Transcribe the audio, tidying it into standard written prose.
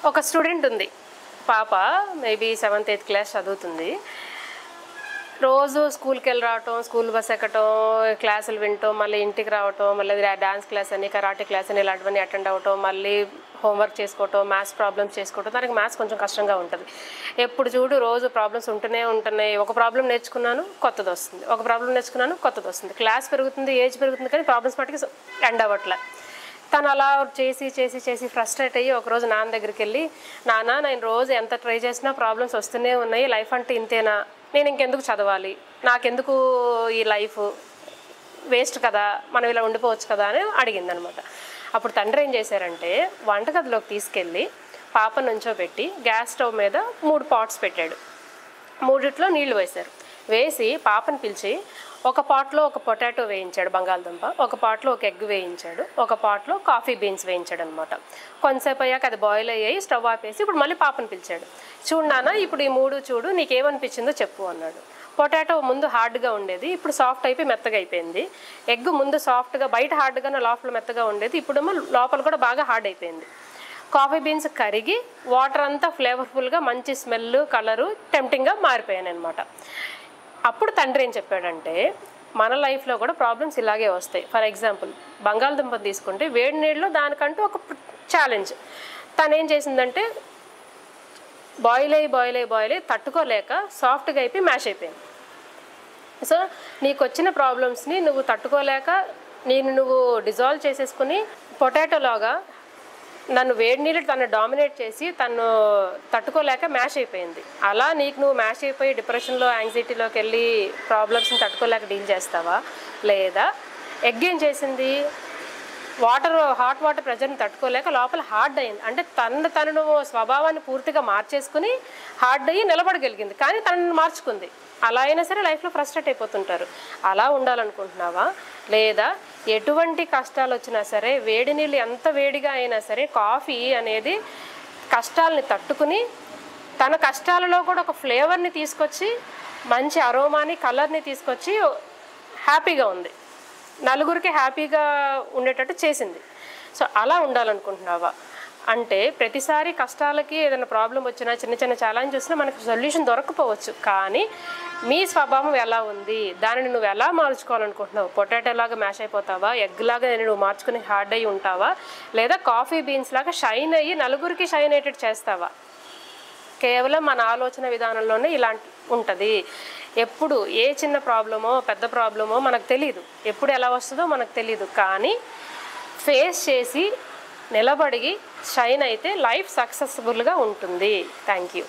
ఒక స్టూడెంట్ ఉంది పాప, మేబీ 7th 8th క్లాస్ చదువుతుంది. రోజు స్కూల్కి వెళ్ళి రావటం, స్కూల్ బస్ ఎక్కటం, క్లాసులు వినటం, మళ్ళీ ఇంటికి రావటం, మళ్ళీ డాన్స్ క్లాస్ అని, కరాటే క్లాస్ అని ఇలాంటివన్నీ అటెండ్ అవ్వటం, మళ్ళీ హోంవర్క్ చేసుకోవటం, మ్యాథ్స్ ప్రాబ్లమ్స్ చేసుకోవటం. దానికి మ్యాథ్స్ కొంచెం కష్టంగా ఉంటుంది. ఎప్పుడు చూడు రోజు ప్రాబ్లమ్స్ ఉంటున్నాయి. ఒక ప్రాబ్లం నేర్చుకున్నాను, కొత్తది వస్తుంది. ఒక ప్రాబ్లం నేర్చుకున్నాను, కొత్తది వస్తుంది. క్లాస్ పెరుగుతుంది, ఏజ్ పెరుగుతుంది, కానీ ప్రాబ్లమ్స్ మటుకు ఎండ్ అవ్వట్లే. తను అలా చేసి ఫ్రస్ట్రేట్ అయ్యి ఒకరోజు నాన్న దగ్గరికి వెళ్ళి, నాన్న నేను రోజు ఎంత ట్రై చేసినా ప్రాబ్లమ్స్ వస్తూనే ఉన్నాయి, లైఫ్ అంటే ఇంతేనా, నేను ఇంకెందుకు చదవాలి, నాకెందుకు ఈ లైఫ్ వేస్ట్ కదా, మనం ఇలా ఉండిపోవచ్చు కదా అని అడిగింది అనమాట. అప్పుడు తండ్రి ఏం చేశారంటే వంటగదిలోకి తీసుకెళ్ళి పాప నుంచోబెట్టి గ్యాస్ స్టవ్ మీద 3 పాట్స్ పెట్టాడు. 3 నీళ్లు వేశారు. వేసి పాపను పిలిచి ఒక పాట్లో ఒక పొటాటో వేయించాడు, బంగాళదుంప, ఒక పాట్లో ఒక ఎగ్ వేయించాడు, ఒక పాట్లో కాఫీ బీన్స్ వేయించాడు అనమాట. కొంతసేపు అయ్యాక అది బాయిల్ అయ్యాయి, స్టవ్ ఆపేసి ఇప్పుడు మళ్ళీ పాపను పిలిచాడు. చూడు నాన్న, ఇప్పుడు ఈ 3 చూడు, నీకేమనిపించిందో చెప్పు అన్నాడు. పొటాటో ముందు హార్డ్గా ఉండేది, ఇప్పుడు సాఫ్ట్ అయిపోయి మెత్తగా అయిపోయింది. ఎగ్ ముందు సాఫ్ట్గా బయట హార్డ్గానే లోపల మెత్తగా ఉండేది, ఇప్పుడేమో లోపల కూడా బాగా హార్డ్ అయిపోయింది. కాఫీ బీన్స్ కరిగి వాటర్ అంతా ఫ్లేవర్ఫుల్గా మంచి స్మెల్, కలరు, టెంప్టింగ్గా మారిపోయాను అనమాట. అప్పుడు తండ్రి ఏం చెప్పాడంటే మన లైఫ్లో కూడా ప్రాబ్లమ్స్ ఇలాగే వస్తాయి. ఫర్ ఎగ్జాంపుల్ బంగాళదుంప తీసుకుంటే వేడి నీళ్ళలో దానికంటూ ఒక ఛాలెంజ్. తను ఏం చేసిందంటే బాయిల్ అయ్యి తట్టుకోలేక సాఫ్ట్గా అయిపోయి మ్యాష్ అయిపోయింది. సో నీకు వచ్చిన ప్రాబ్లమ్స్ని నువ్వు తట్టుకోలేక నువ్వు డిజాల్వ్ చేసేసుకుని పొటాటోలాగా నన్ను వేడి నీళ్ళు తను డామినేట్ చేసి తను తట్టుకోలేక మ్యాష్ అయిపోయింది. అలా నీకు నువ్వు మ్యాష్ అయిపోయి డిప్రెషన్లో, యాంగ్జైటీలోకి వెళ్ళి ప్రాబ్లమ్స్ని తట్టుకోలేక డీల్ చేస్తావా? లేదా ఎగ్ ఏం చేసింది, హాట్ వాటర్ ప్రెజర్ని తట్టుకోలేక లోపల హార్డ్ అయింది. అంటే తనను స్వభావాన్ని పూర్తిగా మార్చేసుకుని హార్డ్ అయ్యి నిలబడగలిగింది, కానీ తనను మార్చుకుంది. అలా అయినా సరే లైఫ్లో ఫ్రస్ట్రేట్ అయిపోతుంటారు. అలా ఉండాలనుకుంటున్నావా? లేదా ఎటువంటి కష్టాలు వచ్చినా సరే, వేడి నీళ్ళు ఎంత వేడిగా అయినా సరే, కాఫీ అనేది కష్టాలని తట్టుకుని తన కష్టాలలో కూడా ఒక ఫ్లేవర్ని తీసుకొచ్చి మంచి అరోమాని, కలర్ని తీసుకొచ్చి హ్యాపీగా ఉంది, నలుగురికి హ్యాపీగా ఉండేటట్టు చేసింది. సో అలా ఉండాలనుకుంటున్నావా? అంటే ప్రతిసారి కష్టాలకి ఏదైనా ప్రాబ్లం వచ్చినా, చిన్న ఛాలెంజ్ వచ్చినా మనకు సొల్యూషన్ దొరకపోవచ్చు, కానీ మీ స్వభావం ఎలా ఉంది, దానిని నువ్వు ఎలా మార్చుకోవాలనుకుంటున్నావు? పొటాటో లాగా మ్యాష్ అయిపోతావా? ఎగ్ లాగా నువ్వు మార్చుకుని హార్డ్ అయ్యి ఉంటావా? లేదా కాఫీ బీన్స్ లాగా షైన్ అయ్యి నలుగురికి షైన్ అయ్యేటట్టు చేస్తావా? కేవలం మన ఆలోచన విధానంలోనే ఇలాంటి ఉంటుంది. ఎప్పుడు ఏ చిన్న ప్రాబ్లమో పెద్ద ప్రాబ్లమో మనకు తెలీదు, ఎప్పుడు ఎలా వస్తుందో మనకు తెలీదు, కానీ ఫేస్ చేసి నిలబడి షైన్ అయితే లైఫ్ సక్సెస్ఫుల్గా ఉంటుంది. Thank you.